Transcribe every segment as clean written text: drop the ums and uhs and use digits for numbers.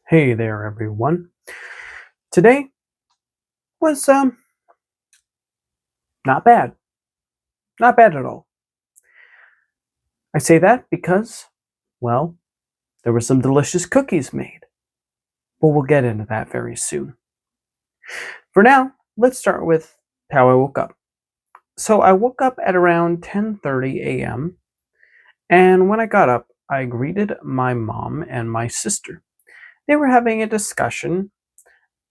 Hey there, everyone. Today was not bad. Not bad at all. I say that because, well, there were some delicious cookies made. But we'll get into that very soon. For now, let's start with how I woke up. So I woke up at around 10:30 a.m. and when I got up, I greeted my mom and my sister. They were having a discussion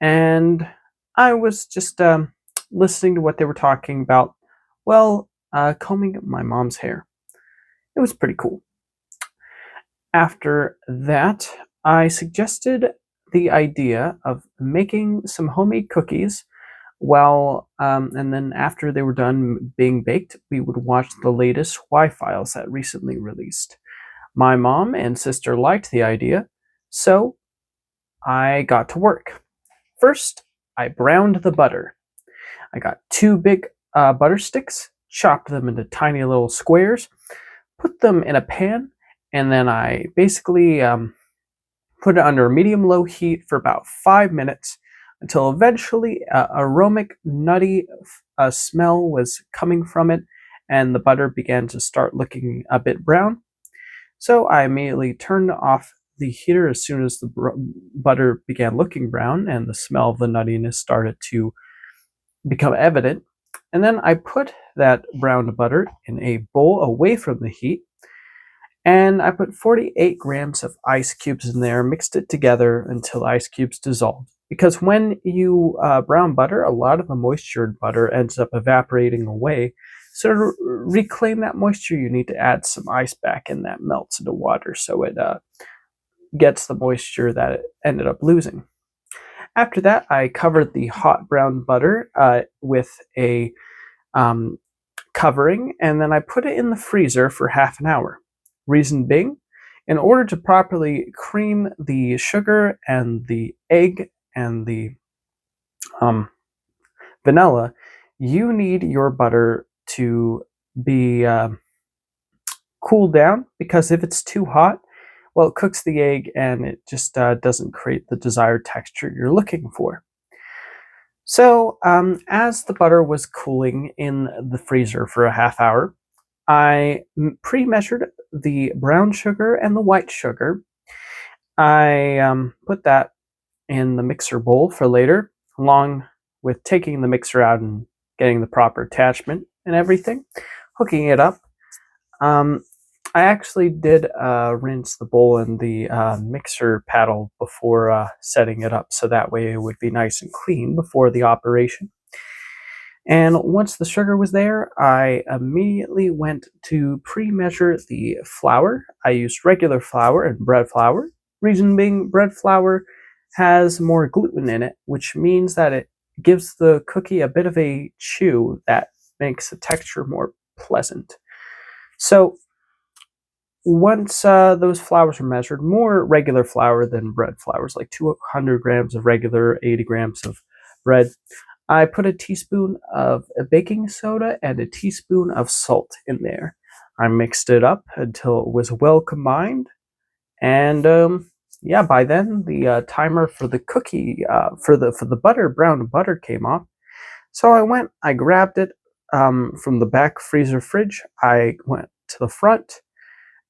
and I was just listening to what they were talking about. Well, combing my mom's hair. It was pretty cool. After that, I suggested the idea of making some homemade cookies. And then after they were done being baked, we would watch the latest Y files that recently released. My mom and sister liked the idea, so I got to work. First, I browned the butter. I got two big butter sticks, chopped them into tiny little squares, put them in a pan, and then I basically put it under a medium-low heat for about 5 minutes until eventually aromatic, nutty smell was coming from it, and the butter began to start looking a bit brown. So I immediately turned off the heater as soon as the butter began looking brown and the smell of the nuttiness started to become evident. And then I put that browned butter in a bowl away from the heat, and I put 48 grams of ice cubes in there, mixed it together until ice cubes dissolved. Because when you brown butter, a lot of the moisture in butter ends up evaporating away. So to reclaim that moisture, you need to add some ice back, and that melts into water so it gets the moisture that it ended up losing. After that, I covered the hot brown butter with a covering, and then I put it in the freezer for half an hour. Reason being, in order to properly cream the sugar and the egg and the vanilla, you need your butter to be cooled down, because if it's too hot, well, it cooks the egg and it just doesn't create the desired texture you're looking for. So, as the butter was cooling in the freezer for a half hour, I pre-measured the brown sugar and the white sugar. I put that in the mixer bowl for later, along with taking the mixer out and getting the proper attachment and everything, hooking it up. I actually did rinse the bowl in the mixer paddle before setting it up, so that way it would be nice and clean before the operation. And once the sugar was there, I immediately went to pre-measure the flour. I used regular flour and bread flour. Reason being, bread flour has more gluten in it, which means that it gives the cookie a bit of a chew that makes the texture more pleasant. So once those flours were measured, more regular flour than bread flours, like 200 grams of regular, 80 grams of bread, I put a teaspoon of baking soda and a teaspoon of salt in there. I mixed it up until it was well combined, and yeah, by then the timer for the cookie for the brown butter came off. So I grabbed it from the back freezer fridge. I went to the front,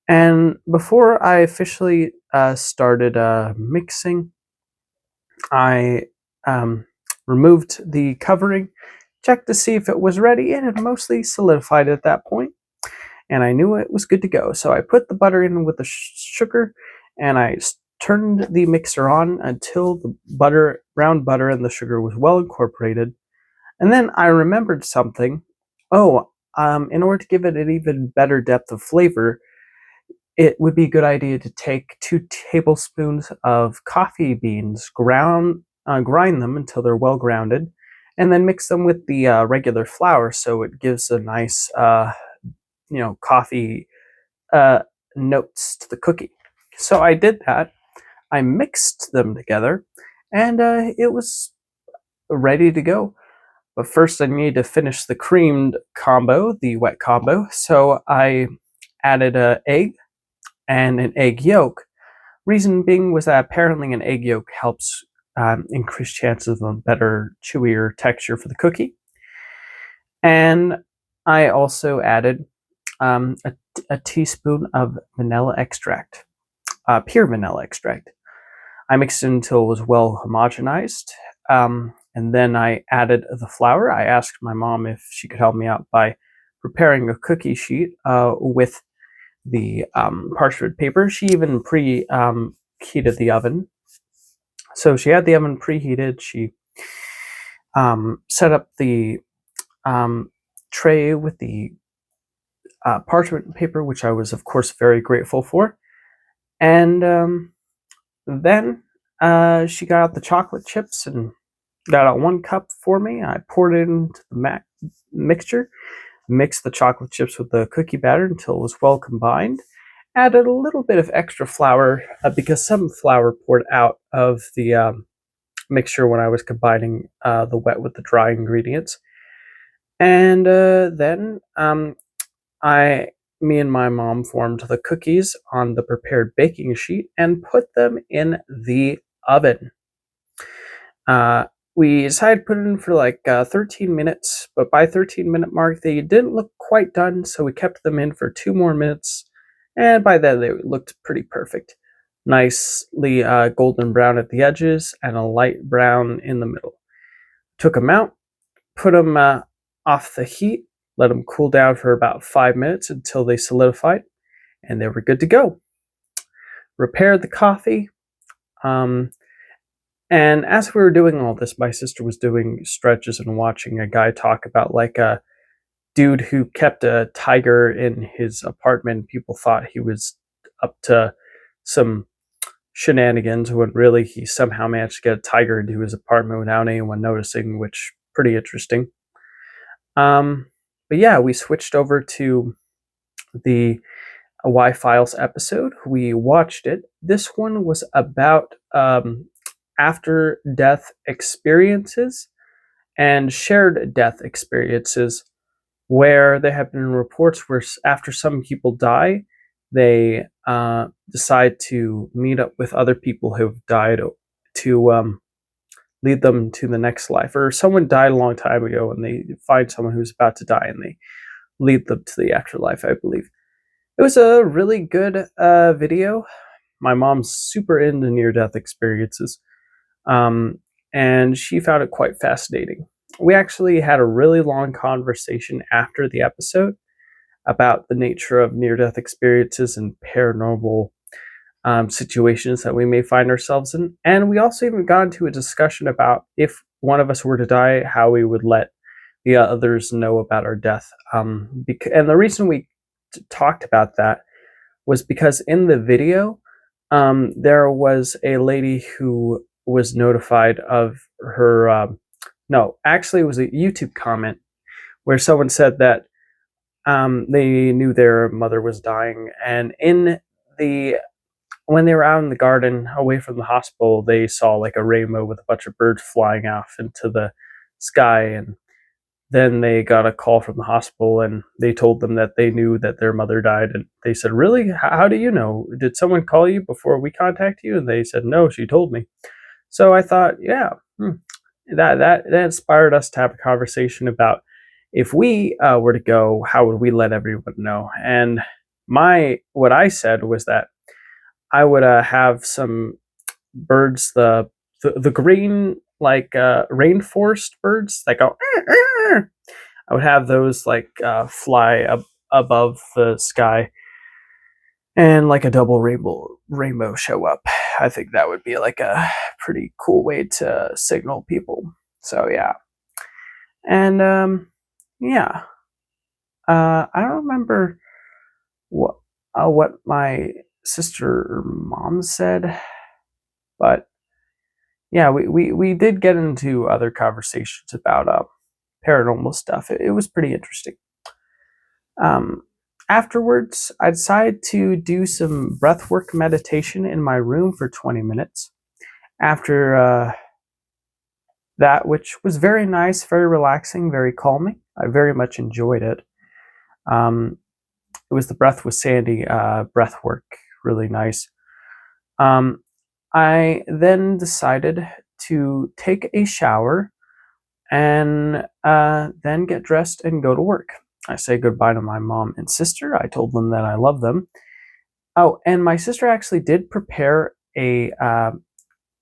and before I officially started mixing, I removed the covering, checked to see if it was ready, and it mostly solidified at that point, and I knew it was good to go. So I put the butter in with the sugar, and I turned the mixer on until the brown butter and the sugar was well incorporated. And then I remembered something. Oh, in order to give it an even better depth of flavor, it would be a good idea to take 2 tablespoons of coffee beans, grind them until they're well grounded, and then mix them with the regular flour so it gives a nice, coffee notes to the cookie. So I did that. I mixed them together, and it was ready to go. But first, I need to finish the creamed combo, the wet combo. So I added an egg and an egg yolk, Reason being was that apparently an egg yolk helps increase chances of a better, chewier texture for the cookie. And I also added um, a, a teaspoon of vanilla extract, pure vanilla extract. I mixed it until it was well homogenized. And then I added the flour. I asked my mom if she could help me out by preparing a cookie sheet with the parchment paper. She even heated the oven. So she had the oven preheated. She set up the tray with the parchment paper, which I was, of course, very grateful for. And then she got out the chocolate chips and got out 1 cup for me. I poured it into the mixture, mixed the chocolate chips with the cookie batter until it was well combined. Added a little bit of extra flour because some flour poured out of the mixture when I was combining the wet with the dry ingredients. And then me and my mom formed the cookies on the prepared baking sheet and put them in the oven. Uh, we decided to put it in for like 13 minutes, but by 13-minute mark, they didn't look quite done, so we kept them in for 2 more minutes, and by then they looked pretty perfect. Nicely golden brown at the edges and a light brown in the middle. Took them out, put them off the heat, let them cool down for about 5 minutes until they solidified, and they were good to go. Repaired the coffee. And as we were doing all this, my sister was doing stretches and watching a guy talk about like a dude who kept a tiger in his apartment. People thought he was up to some shenanigans when really he somehow managed to get a tiger into his apartment without anyone noticing, which pretty interesting. But yeah, we switched over to the Y Files episode. We watched it. This one was about after death experiences and shared death experiences, where there have been reports where after some people die, they decide to meet up with other people who've died to lead them to the next life. Or someone died a long time ago and they find someone who's about to die and they lead them to the afterlife, I believe. It was a really good video. My mom's super into near-death experiences, and she found it quite fascinating. We actually had a really long conversation after the episode about the nature of near-death experiences and paranormal situations that we may find ourselves in. And we also even got into a discussion about if one of us were to die, how we would let the others know about our death. And the reason we talked about that was because in the video, there was a lady who was notified of her. No, actually, it was a YouTube comment where someone said that they knew their mother was dying, and when they were out in the garden away from the hospital, they saw like a rainbow with a bunch of birds flying off into the sky, and then they got a call from the hospital and they told them that they knew that their mother died. And they said, "Really? How do you know? Did someone call you before we contact you?" And they said, "No, she told me." So I thought, yeah, that inspired us to have a conversation about if we were to go, how would we let everyone know? And what I said was that I would have some birds, the green like rainforest birds that go. I would have those like fly above the sky, and like a double rainbow show up. I think that would be like a pretty cool way to signal people. So yeah, and yeah, I don't remember what my sister or mom said, but yeah, we did get into other conversations about paranormal stuff. It was pretty interesting. Um, Afterwards, I decided to do some breathwork meditation in my room for 20 minutes. After that, which was very nice, very relaxing, very calming. I very much enjoyed it. It was the Breath with Sandy breathwork, really nice. Um, I then decided to take a shower and then get dressed and go to work. I say goodbye to my mom and sister. I told them that I love them. Oh, and my sister actually did prepare a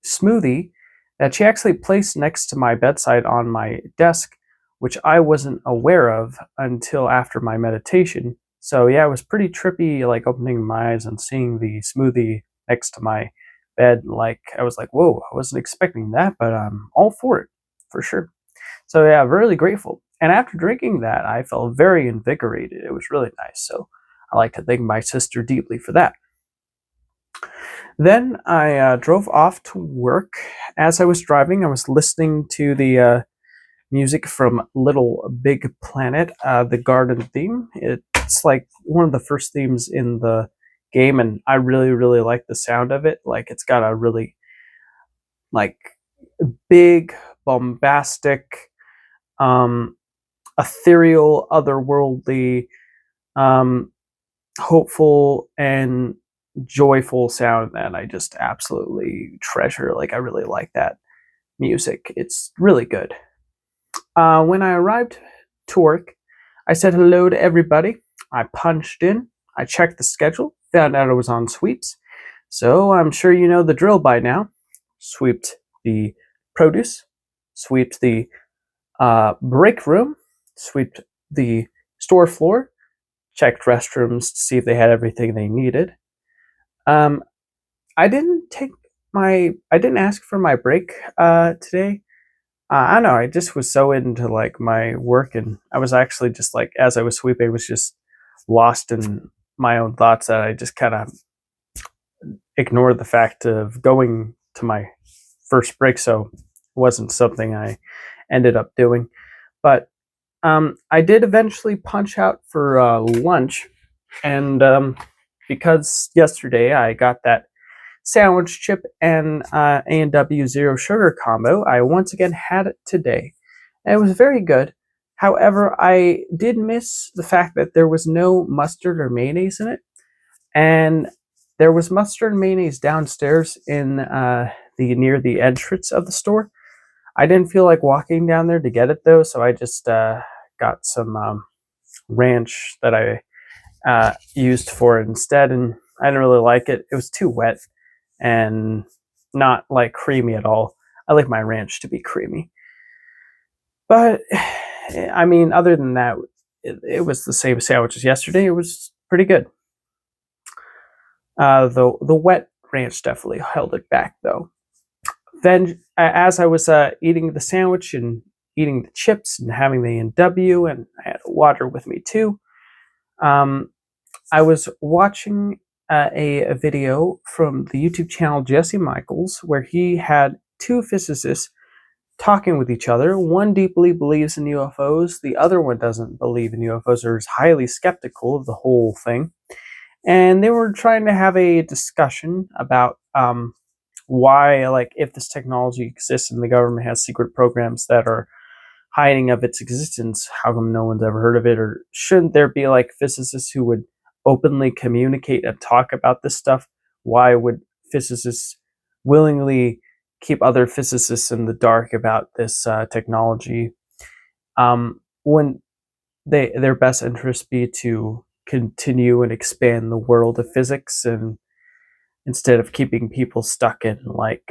smoothie that she actually placed next to my bedside on my desk, which I wasn't aware of until after my meditation. So yeah, it was pretty trippy, like opening my eyes and seeing the smoothie next to my bed. Like I was like, whoa, I wasn't expecting that, but I'm all for it, for sure. So yeah, really grateful. And after drinking that, I felt very invigorated. It was really nice. So I like to thank my sister deeply for that. Then I drove off to work. As I was driving, I was listening to the music from Little Big Planet, the garden theme. It's like one of the first themes in the game, and I really, really like the sound of it. Like it's got a really like big, bombastic, um, ethereal, otherworldly, um, hopeful, and joyful sound that I just absolutely treasure. Like I really like that music. It's really good. When I arrived to work, I said hello to everybody. I punched in. I checked the schedule, found out I was on sweeps. So I'm sure you know the drill by now. Sweeped the produce, sweeped the break room, sweeped the store floor, checked restrooms to see if they had everything they needed. Um, I didn't ask for my break today. I don't know. I just was so into like my work, and I was actually just like as I was sweeping, I was just lost in my own thoughts that I just kind of ignored the fact of going to my first break. So it wasn't something I ended up doing, but I did eventually punch out for lunch, and because yesterday I got that sandwich chip and A&W zero sugar combo, I once again had it today. And it was very good. However, I did miss the fact that there was no mustard or mayonnaise in it. And there was mustard and mayonnaise downstairs in the near the entrance of the store. I didn't feel like walking down there to get it though, so I just got some ranch that I used for it instead, and I didn't really like it. It was too wet and not like creamy at all. I like my ranch to be creamy. But I mean, other than that, it was the same sandwich as yesterday. It was pretty good. The wet ranch definitely held it back though. Then, as I was eating the sandwich and eating the chips and having the NW, and I had water with me too, um, I was watching a video from the YouTube channel Jesse Michaels, where he had two physicists talking with each other. One deeply believes in UFOs, the other one doesn't believe in UFOs or is highly skeptical of the whole thing. And they were trying to have a discussion about why, like, if this technology exists and the government has secret programs that are hiding of its existence, how come no one's ever heard of it? Or shouldn't there be like physicists who would openly communicate and talk about this stuff? Why would physicists willingly keep other physicists in the dark about this technology when their best interest be to continue and expand the world of physics, and instead of keeping people stuck in like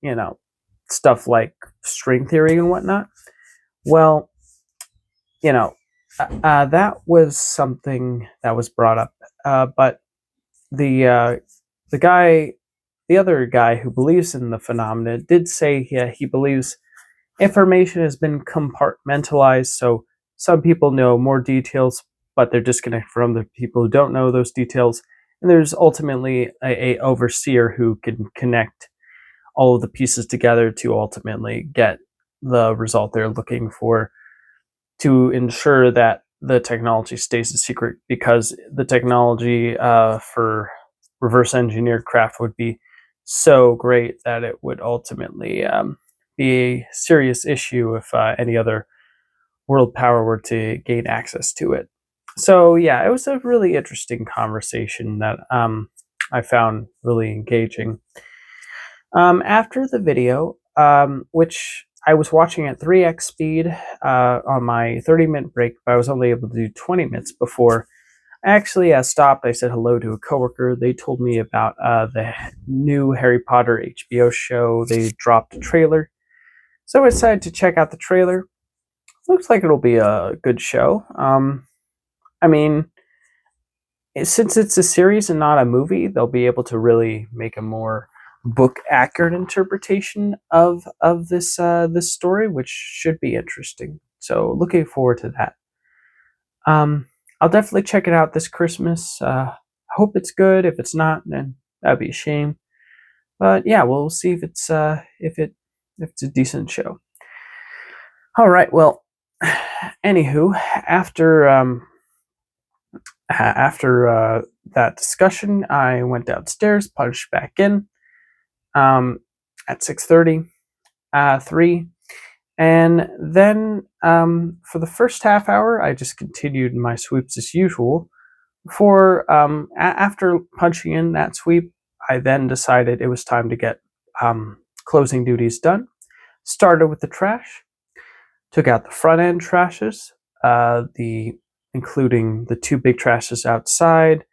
you know stuff like string theory and whatnot? Well, you know, that was something that was brought up. But the uh, the guy, the other guy who believes in the phenomena, did say he believes information has been compartmentalized. So some people know more details, but they're disconnected from the people who don't know those details. And there's ultimately a overseer who can connect all of the pieces together to ultimately get the result they're looking for, to ensure that the technology stays a secret, because the technology for reverse engineered craft would be so great that it would ultimately be a serious issue if any other world power were to gain access to it. So yeah, it was a really interesting conversation that I found really engaging. After the video, which I was watching at 3x speed on my 30-minute break, but I was only able to do 20 minutes before I actually stopped. I said hello to a coworker. They told me about the new Harry Potter HBO show. They dropped a trailer. So I decided to check out the trailer. Looks like it'll be a good show. I mean, since it's a series and not a movie, they'll be able to really make a more book accurate interpretation of this story, which should be interesting. So looking forward to that. I'll definitely check it out this Christmas. Hope it's good. If it's not, then that'd be a shame. But yeah, we'll see if it's if it's a decent show. All right. Well, anywho, after that discussion, I went downstairs, punched back in at 6:30, 3, and then for the first half hour, I just continued my sweeps as usual. After punching in that sweep, I then decided it was time to get closing duties done. Started with the trash, took out the front end trashes, including the two big trashes outside,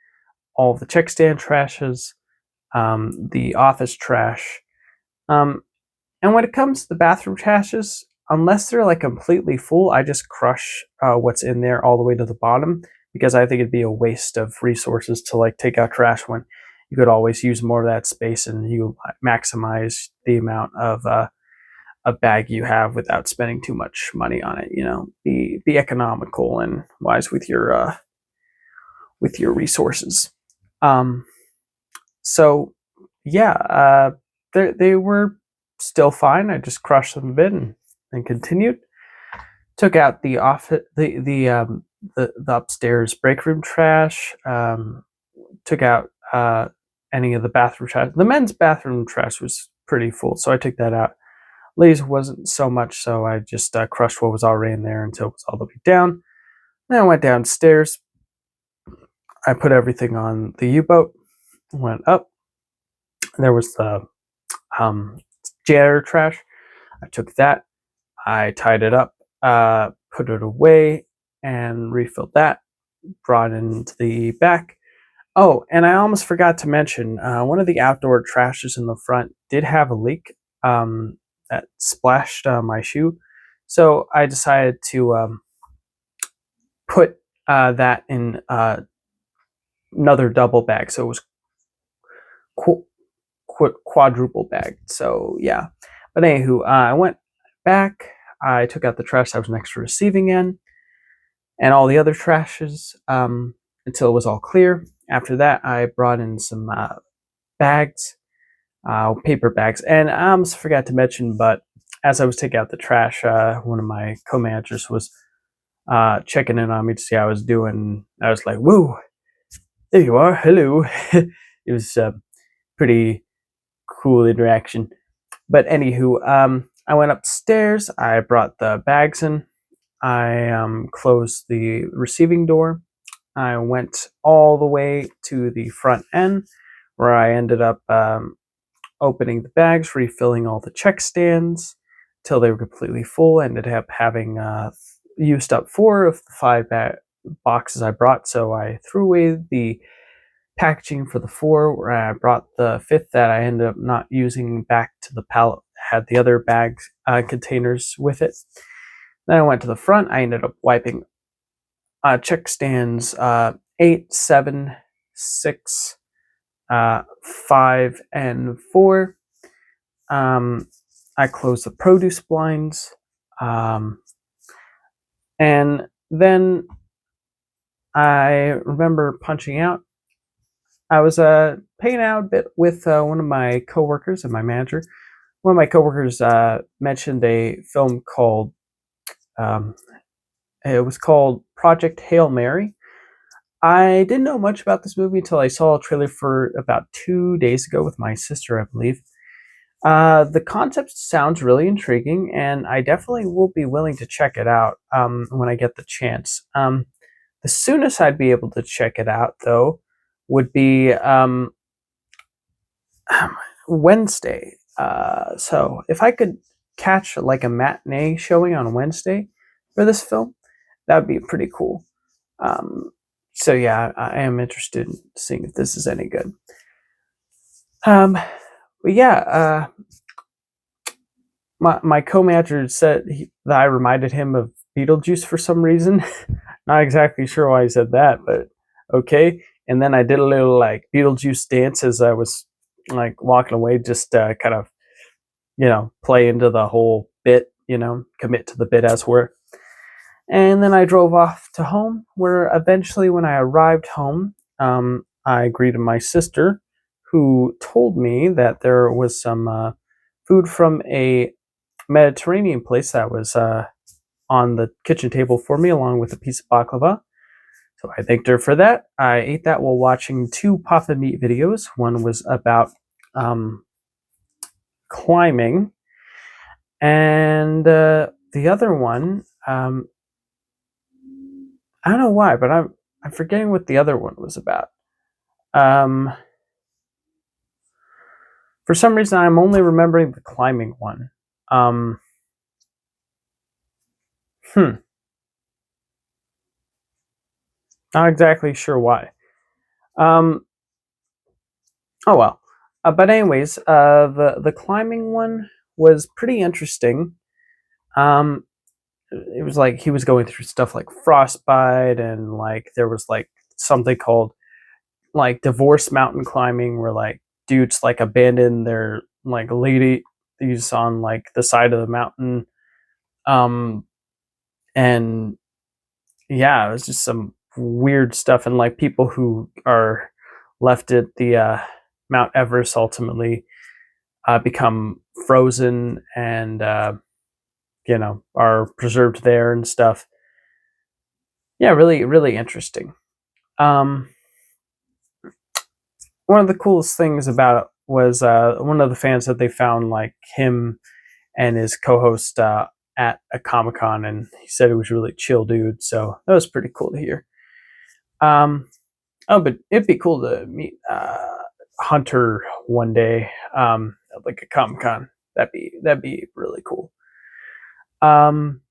all of the check stand trashes, the office trash. And when it comes to the bathroom trashes, unless they're like completely full, I just crush what's in there all the way to the bottom, because I think it'd be a waste of resources to like take out trash when you could always use more of that space and you maximize the amount of a bag you have without spending too much money on it. Be economical and wise with your resources. So yeah, they were still fine. I just crushed them a bit and continued. Took out the upstairs break room trash. Took out any of the bathroom trash. The men's bathroom trash was pretty full, so I took that out. Ladies wasn't so much, so I just crushed what was already in there until it was all the way down. Then I went downstairs. I put everything on the U-boat. Went up. There was the janitor trash. I took that. I tied it up, put it away, and refilled that. Brought it into the back. Oh, and I almost forgot to mention, one of the outdoor trashes in the front did have a leak that splashed my shoe. So I decided to put that in another double bag. So it was quadruple bagged. So yeah. But anywho, I went back. I took out the trash that was next to receiving end and all the other trashes until it was all clear. After that, I brought in some bags, paper bags. And I almost forgot to mention, but as I was taking out the trash, one of my co-managers was checking in on me to see how I was doing. I was like, "Whoa, there you are. Hello." It was a pretty cool interaction. But anywho, I went upstairs. I brought the bags in. I closed the receiving door. I went all the way to the front end, where I ended up opening the bags, refilling all the check stands till they were completely full. I ended up having used up 4 of the 5 boxes I brought, so I threw away the packaging for the 4, where I brought the 5th that I ended up not using back to the pallet, had the other bag containers with it. Then I went to the front. I ended up wiping check stands 8, 7, 6, 5, and 4. I closed the produce blinds. And then I remember punching out. I was paying out a bit with one of my coworkers and my manager. One of my coworkers mentioned a film called it was called Project Hail Mary. I didn't know much about this movie until I saw a trailer for about 2 days ago with my sister, I believe. The concept sounds really intriguing, and I definitely will be willing to check it out when I get the chance. The soonest I'd be able to check it out, though, would be Wednesday. So if I could catch like a matinee showing on Wednesday for this film, that would be pretty cool. Um, so yeah, I am interested in seeing if this is any good. But yeah, my co-manager said that I reminded him of Beetlejuice for some reason. Not exactly sure why he said that, but okay. And then I did a little like Beetlejuice dance as I was like walking away, just kind of play into the whole bit, commit to the bit as were. And then I drove off to home, where eventually, when I arrived home, I greeted my sister, who told me that there was some food from a Mediterranean place that was on the kitchen table for me, along with a piece of baklava. So I thanked her for that. I ate that while watching two Papa Meat videos. One was about climbing, and the other one, I don't know why, but I'm forgetting what the other one was about. Um, for some reason, I'm only remembering the climbing one. Um, hmm, not exactly sure why. Um, oh well. But anyways, the climbing one was pretty interesting. Um, it was like he was going through stuff like frostbite, and like there was like something called like divorce mountain climbing, where like dudes like abandon their like ladies on like the side of the mountain. Um, and yeah, it was just some weird stuff, and like people who are left at the Mount Everest ultimately become frozen and are preserved there and stuff. Yeah, really, really interesting. Um, One of the coolest things about it was one of the fans that they found like him and his co-host at a Comic Con, and he said it was really chill, dude. So that was pretty cool to hear. Um, oh, but it'd be cool to meet Hunter one day, at like a Comic Con. That'd be really cool. Um,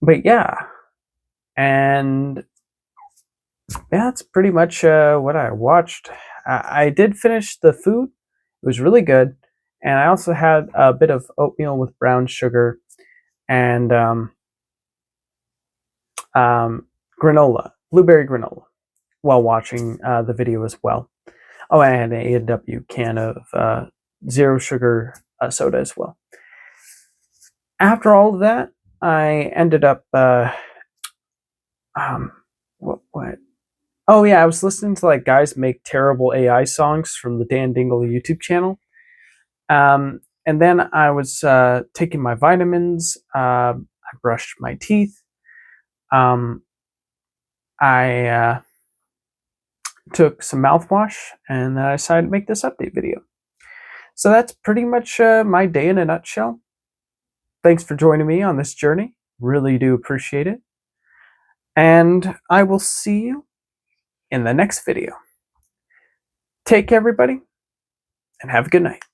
but yeah, and that's pretty much what I watched. I did finish the food. It was really good. And I also had a bit of oatmeal with brown sugar and um, granola, blueberry granola, while watching the video as well. Oh, and I had an A&W can of zero sugar soda as well. After all of that, I ended up, um, what? Oh yeah, I was listening to like guys make terrible AI songs from the Dan Dingle YouTube channel. And then I was taking my vitamins. I brushed my teeth. Um, I took some mouthwash, and then I decided to make this update video. So that's pretty much my day in a nutshell. Thanks for joining me on this journey. Really do appreciate it. And I will see you in the next video. Take care, everybody, and have a good night.